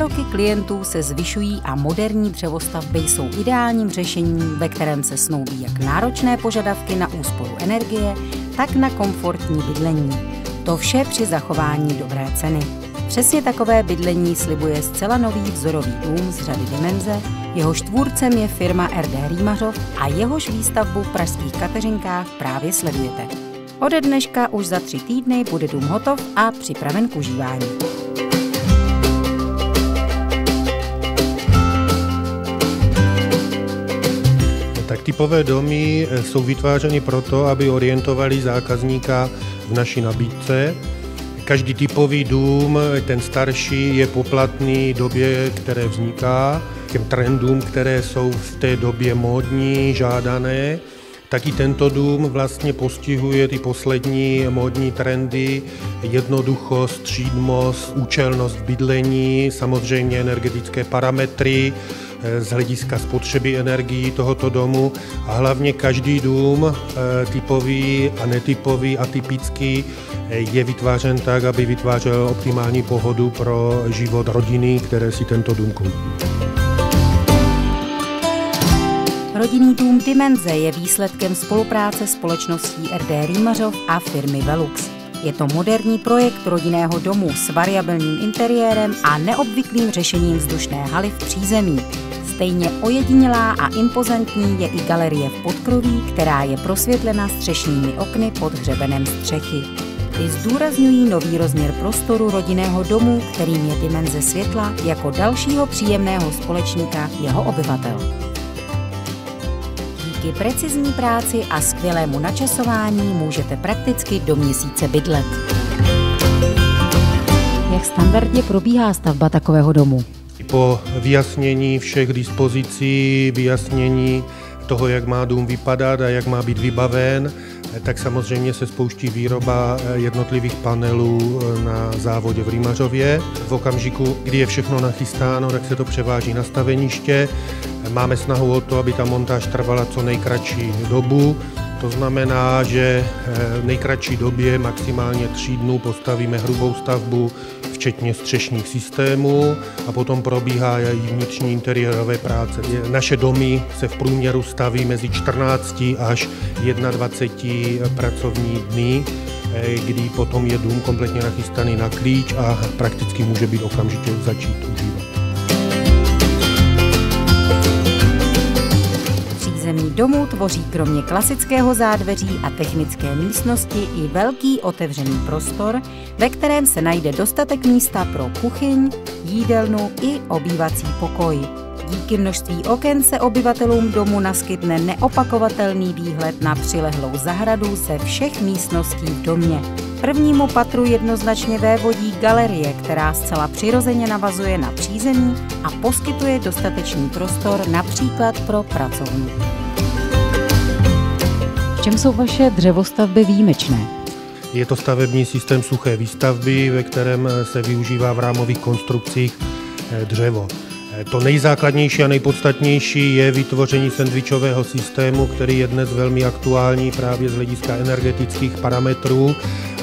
nároky klientů se zvyšují a moderní dřevostavby jsou ideálním řešením, ve kterém se snoubí jak náročné požadavky na úsporu energie, tak na komfortní bydlení. To vše při zachování dobré ceny. Přesně takové bydlení slibuje zcela nový vzorový dům z řady Dimenze, jehož tvůrcem je firma RD Rýmařov a jehož výstavbu v pražských Kateřinkách právě sledujete. Ode dneška už za 3 týdny bude dům hotov a připraven k užívání. Tak typové domy jsou vytvářeny proto, aby orientovali zákazníka v naší nabídce. Každý typový dům, ten starší, je poplatný době, které vzniká, těm trendům, které jsou v té době módní, žádané. Taky tento dům vlastně postihuje ty poslední módní trendy, jednoduchost, třídmost, účelnost bydlení, samozřejmě energetické parametry z hlediska spotřeby energií tohoto domu a hlavně každý dům, typový a netypový, atypický, je vytvářen tak, aby vytvářel optimální pohodu pro život rodiny, které si tento dům koupí. Rodinný dům Dimenze je výsledkem spolupráce společností RD Rýmařov a firmy Velux. Je to moderní projekt rodinného domu s variabilním interiérem a neobvyklým řešením vzdušné haly v přízemí. Stejně ojedinělá a impozantní je i galerie v podkroví, která je prosvětlena střešními okny pod hřebenem střechy. Ty zdůrazňují nový rozměr prostoru rodinného domu, kterým je Dimenze světla jako dalšího příjemného společníka jeho obyvatel. Díky precizní práci a skvělému načasování můžete prakticky do měsíce bydlet. Jak standardně probíhá stavba takového domu? Po vyjasnění všech dispozicí, vyjasnění toho, jak má dům vypadat a jak má být vybaven, tak samozřejmě se spouští výroba jednotlivých panelů na závodě v Rýmařově. V okamžiku, kdy je všechno nachystáno, tak se to převáží na staveniště. Máme snahu o to, aby ta montáž trvala co nejkratší dobu. To znamená, že v nejkratší době, maximálně 3 dnů, postavíme hrubou stavbu, včetně střešních systémů a potom probíhá i vnitřní interiérové práce. Naše domy se v průměru staví mezi 14 až 21 pracovní dny, kdy potom je dům kompletně nachystaný na klíč a prakticky může být okamžitě začít užívat. Přízemí domu tvoří kromě klasického zádveří a technické místnosti i velký otevřený prostor, ve kterém se najde dostatek místa pro kuchyň, jídelnu i obývací pokoj. Díky množství oken se obyvatelům domu naskytne neopakovatelný výhled na přilehlou zahradu ze všech místností v domě. Prvnímu patru jednoznačně vévodí galerie, která zcela přirozeně navazuje na přízemí a poskytuje dostatečný prostor například pro pracovní. V čem jsou vaše dřevostavby výjimečné? Je to stavební systém suché výstavby, ve kterém se využívá v rámových konstrukcích dřevo. To nejzákladnější a nejpodstatnější je vytvoření sendvičového systému, který je dnes velmi aktuální právě z hlediska energetických parametrů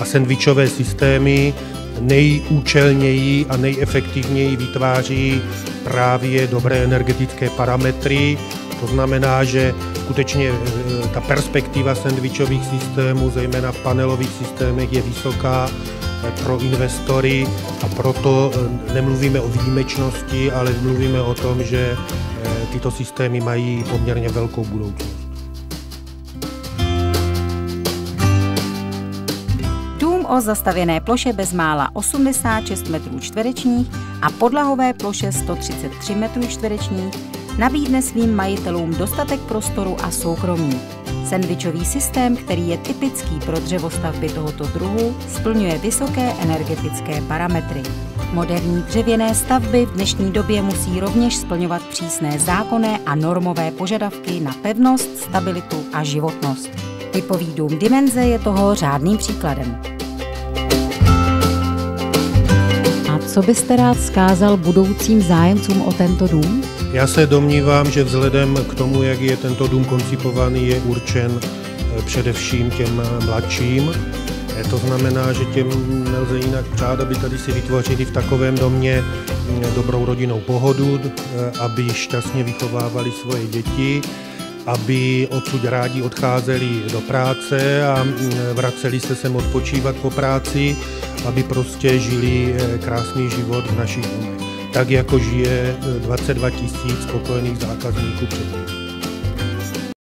a sendvičové systémy nejúčelněji a nejefektivněji vytváří právě dobré energetické parametry. To znamená, že skutečně ta perspektiva sendvičových systémů, zejména v panelových systémech, je vysoká pro investory a proto nemluvíme o výjimečnosti, ale mluvíme o tom, že tyto systémy mají poměrně velkou budoucnost. Dům o zastavěné ploše bezmála 86 m2 a podlahové ploše 133 m2 nabídne svým majitelům dostatek prostoru a soukromí. Sendvičový systém, který je typický pro dřevostavby tohoto druhu, splňuje vysoké energetické parametry. Moderní dřevěné stavby v dnešní době musí rovněž splňovat přísné zákonné a normové požadavky na pevnost, stabilitu a životnost. Typový dům Dimenze je toho řádným příkladem. A co byste rád vzkázal budoucím zájemcům o tento dům? Já se domnívám, že vzhledem k tomu, jak je tento dům koncipovaný, je určen především těm mladším. To znamená, že těm nelze jinak přát, aby tady si vytvořili v takovém domě dobrou rodinnou pohodu, aby šťastně vychovávali svoje děti, aby odsud rádi odcházeli do práce a vraceli se sem odpočívat po práci, aby prostě žili krásný život v našich domech. Tak jako žije 22 000 spokojených zákazníků před nimi.